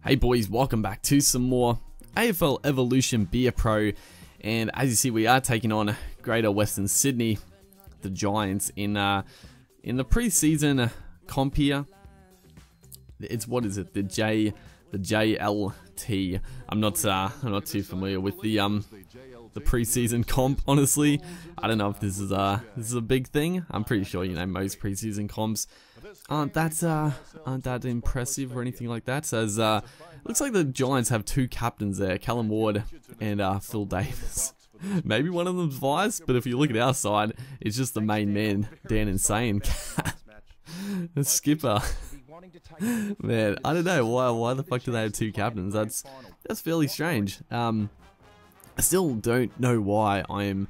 Hey boys, welcome back to some more AFL Evolution Beer Pro, and as you see we are taking on Greater Western Sydney, the Giants, in the pre-season comp here. It's, what is it, the JLT. I'm not too familiar with the pre-season comp, honestly. I don't know if this is a big thing. I'm pretty sure, you know, most pre-season comps aren't that impressive or anything like that. So as looks like the Giants have two captains there, Callum Ward and Phil Davis. Maybe one of them's vice, but if you look at our side, it's just the main man, Dan Insane. The skipper. Man, I don't know why the fuck do they have two captains? That's fairly strange. I still don't know why I am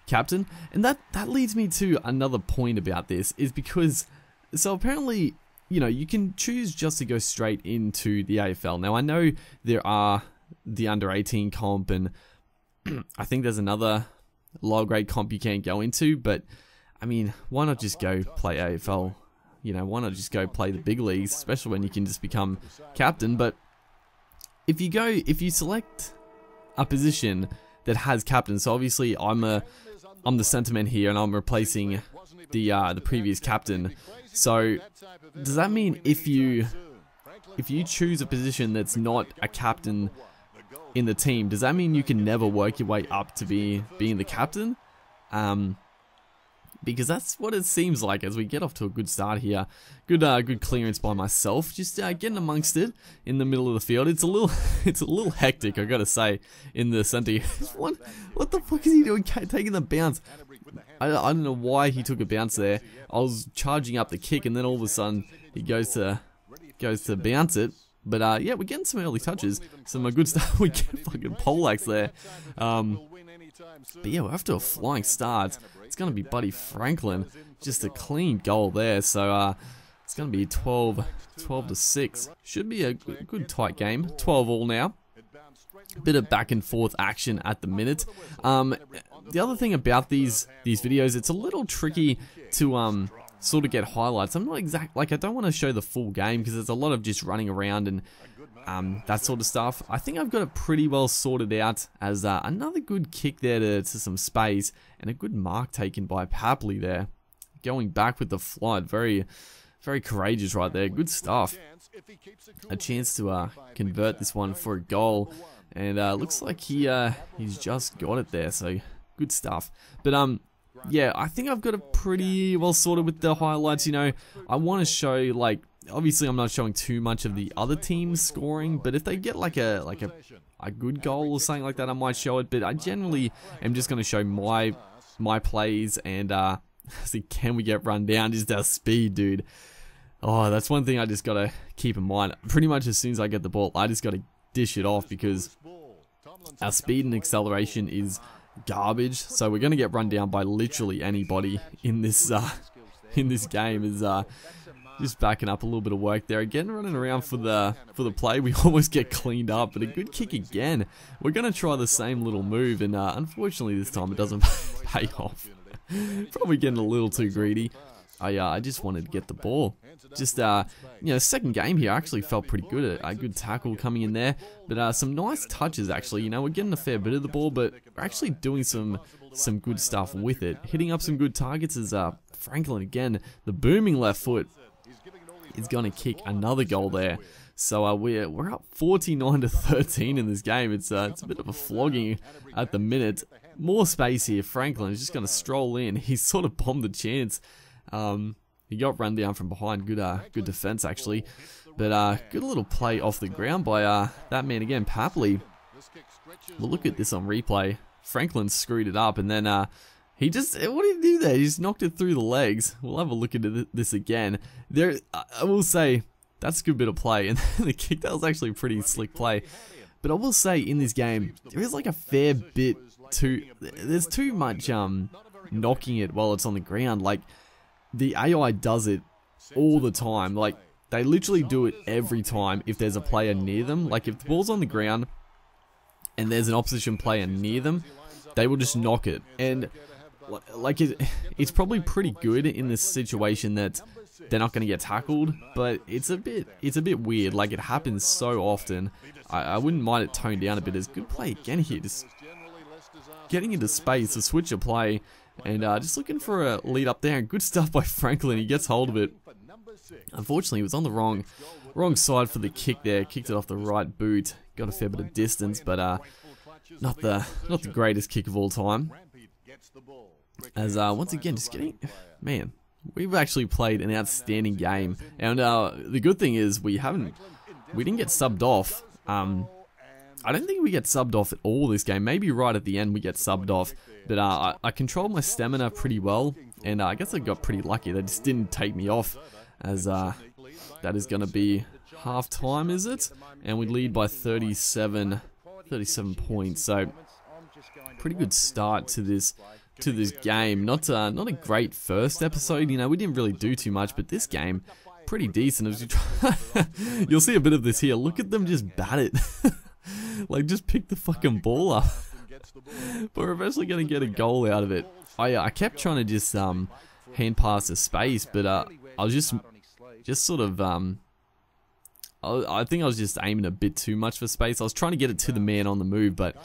captain, and that leads me to another point about this, is because so apparently, you know, you can choose just to go straight into the AFL. Now I know there are the under 18 comp, and I think there's another lower grade comp you can't go into, but I mean, why not just go play AFL? You know, why not just go play the big leagues, especially when you can just become captain? But if you select a position that has captain, so obviously I'm the centerman here, and I'm replacing the previous captain. So does that mean if you choose a position that's not a captain in the team, does that mean you can never work your way up to being the captain? Because that's what it seems like as we get off to a good start here. Good clearance by myself, just getting amongst it in the middle of the field. It's a little hectic, I gotta say, in the center. What the fuck is he doing, taking the bounce? I don't know why he took a bounce there. I was charging up the kick, and then all of a sudden he goes to bounce it. But yeah, we're getting some early touches, some good stuff. We get fucking poleaxe there. But yeah, we're off to a flying start. It's going to be Buddy Franklin, just a clean goal there. So it's going to be 12-6. Should be a good tight game. 12 all now. Bit of back and forth action at the minute. The other thing about these videos, it's a little tricky to sort of get highlights. I'm not I don't want to show the full game because there's a lot of just running around and that sort of stuff. I think I've got it pretty well sorted out, as another good kick there to some space, and a good mark taken by Papley there, going back with the flood. Very, very courageous right there. Good stuff. A chance to convert this one for a goal, and looks like he's just got it there. So good stuff. But yeah, I think I've got it pretty well sorted with the highlights. You know, I want to show, like, obviously I'm not showing too much of the other teams scoring, but if they get like a good goal or something like that, I might show it. But I generally am just going to show my plays, and see, can we get run down? Just our speed, dude. Oh, that's one thing I just got to keep in mind. Pretty much as soon as I get the ball, I just got to dish it off, because our speed and acceleration is garbage. So we're going to get run down by literally anybody in this game. Is just backing up a little bit of work there. Again, running around for the play. We almost get cleaned up, but a good kick again. We're going to try the same little move, and unfortunately this time it doesn't pay off. Probably getting a little too greedy. I just wanted to get the ball. Just, you know, second game here, I actually felt pretty good. A good tackle coming in there. But some nice touches, actually. You know, we're getting a fair bit of the ball, but we're actually doing some good stuff with it. Hitting up some good targets is Franklin again. The booming left foot is going to kick another goal there. So we're up 49-13 in this game. It's a bit of a flogging at the minute. More space here. Franklin is just going to stroll in. He's sort of bombed the chance. He got run down from behind. Good defense, actually. But good little play off the ground by that man again, Papley. We'll look at this on replay. Franklin screwed it up, and then what did he do there? He just knocked it through the legs. We'll have a look at this again. There, I will say, that's a good bit of play. And the kick, that was actually a pretty slick play. But I will say, in this game, there is like a fair bit there's too much knocking it while it's on the ground. Like, the AI does it all the time. Like, they literally do it every time if there's a player near them. Like, if the ball's on the ground and there's an opposition player near them, they will just knock it. And like, it's probably pretty good in this situation that they're not going to get tackled, but it's a bit weird. Like, it happens so often. I wouldn't mind it toned down a bit. It's good play again here, just getting into space, a switch of play, and just looking for a lead up there. And good stuff by Franklin. He gets hold of it. Unfortunately, he was on the wrong side for the kick there. Kicked it off the right boot. Got a fair bit of distance, but not the greatest kick of all time. As once again, just getting, man, we've actually played an outstanding game, and the good thing is we didn't get subbed off. I don't think we get subbed off at all this game. Maybe right at the end we get subbed off, but I controlled my stamina pretty well, and I guess I got pretty lucky. They just didn't take me off, as that is going to be half time, is it? And we lead by 37 points. So pretty good start to this game. Not a great first episode. You know, we didn't really do too much, but this game pretty decent. As you try you'll see a bit of this here. Look at them just bat it. Like, just pick the fucking ball up. But we're eventually going to get a goal out of it. I kept trying to just hand pass the space, but I was just sort of I think I was just aiming a bit too much for space. I was trying to get it to the man on the move, but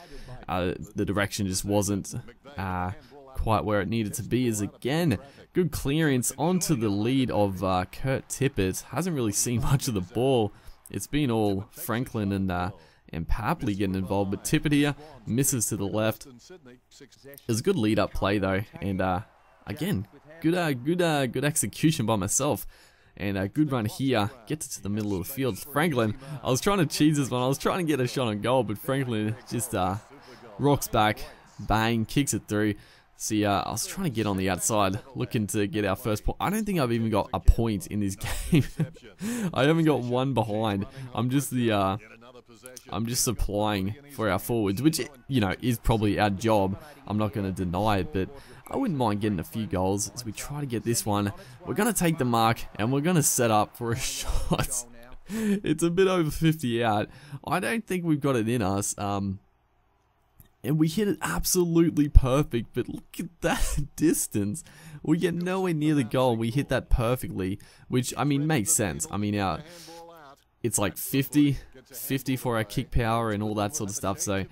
the direction just wasn't quite where it needed to be. As again, good clearance onto the lead of Kurt Tippett. Hasn't really seen much of the ball. It's been all Franklin and Papley getting involved, but Tippett here misses to the left. It was a good lead-up play though, and again, good execution by myself. And a good run here, gets it to the middle of the field. Franklin, I was trying to cheese this one. I was trying to get a shot on goal, but Franklin just rocks back, bang, kicks it through. See, I was trying to get on the outside, looking to get our first point. I don't think I've even got a point in this game. I haven't got one behind. I'm just supplying for our forwards, which, you know, is probably our job. I'm not going to deny it, but I wouldn't mind getting a few goals as we try to get this one. We're going to take the mark, and we're going to set up for a shot. It's a bit over 50 out. I don't think we've got it in us. And we hit it absolutely perfect, but look at that distance. We get nowhere near the goal. We hit that perfectly, which, I mean, makes sense. I mean, it's like 50 for our kick power and all that sort of stuff, so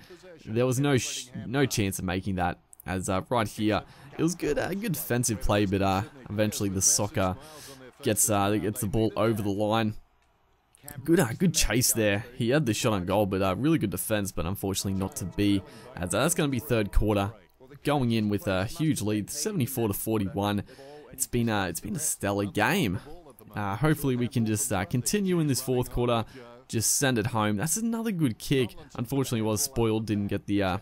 there was no chance of making that. As right here, it was good, good defensive play, but eventually the soccer gets the ball over the line. Good chase there. He had the shot on goal, but really good defense, but unfortunately not to be. As that's going to be third quarter, going in with a huge lead, 74-41. It's been a stellar game. Hopefully we can just continue in this fourth quarter. Just send it home. That's another good kick. Unfortunately, was spoiled. Didn't get the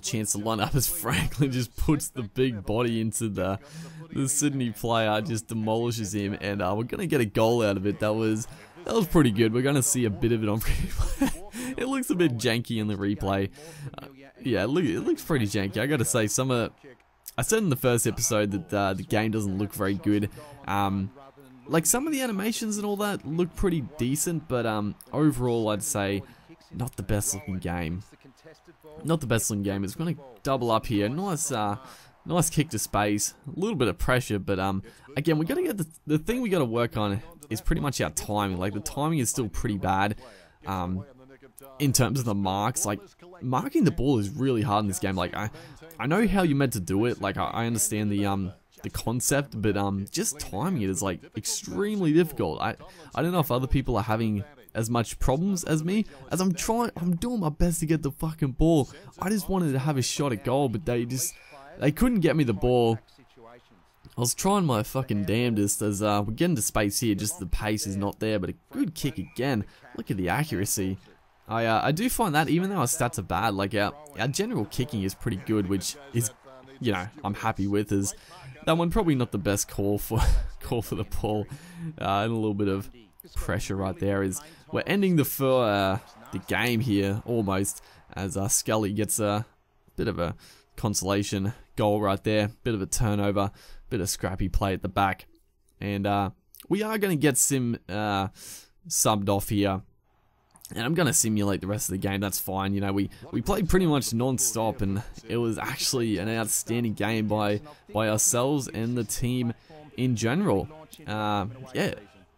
chance to line up as Franklin just puts the big body into the Sydney player, just demolishes him, and we're gonna get a goal out of it. That was pretty good. We're gonna see a bit of it on replay. It looks a bit janky in the replay. Yeah, it looks pretty janky. I gotta say, I said in the first episode that the game doesn't look very good. Like, some of the animations and all that look pretty decent, but overall I'd say not the best looking game. Not the best looking game. It's going to double up here. Nice kick to space. A little bit of pressure, but again, we got to get the thing we got to work on is pretty much our timing. Like, the timing is still pretty bad. In terms of the marks, like, marking the ball is really hard in this game. Like, I know how you're meant to do it. Like, I understand the concept, but just timing it is like extremely difficult. I don't know if other people are having as much problems as me, as I'm doing my best to get the fucking ball. I just wanted to have a shot at goal, but they couldn't get me the ball. I was trying my fucking damnedest as we're getting to space here, just the pace is not there, but a good kick again. Look at the accuracy. I do find that even though our stats are bad, like our general kicking is pretty good, which is, you know, I'm happy with. Is that one probably not the best call for the ball, and a little bit of pressure right there. Is we're ending the game here almost, as Scully gets a bit of a consolation goal right there, bit of a turnover, bit of scrappy play at the back, and we are going to get Sim subbed off here. And I'm going to simulate the rest of the game, that's fine. You know, we played pretty much non-stop, and it was actually an outstanding game by ourselves and the team in general. Yeah,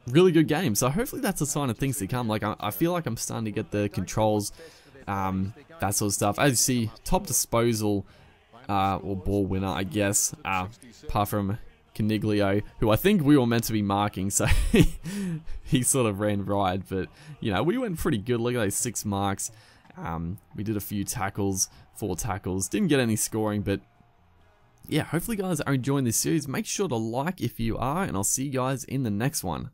really good game. So hopefully that's a sign of things to come. Like I feel like I'm starting to get the controls, that sort of stuff. As you see, top disposal or ball winner, I guess. Apart from Caniglio, who I think we were meant to be marking, so he sort of ran right. But you know, we went pretty good. Look at those 6 marks. We did a few tackles, 4 tackles. Didn't get any scoring, but yeah, hopefully guys are enjoying this series. Make sure to like if you are, and I'll see you guys in the next one.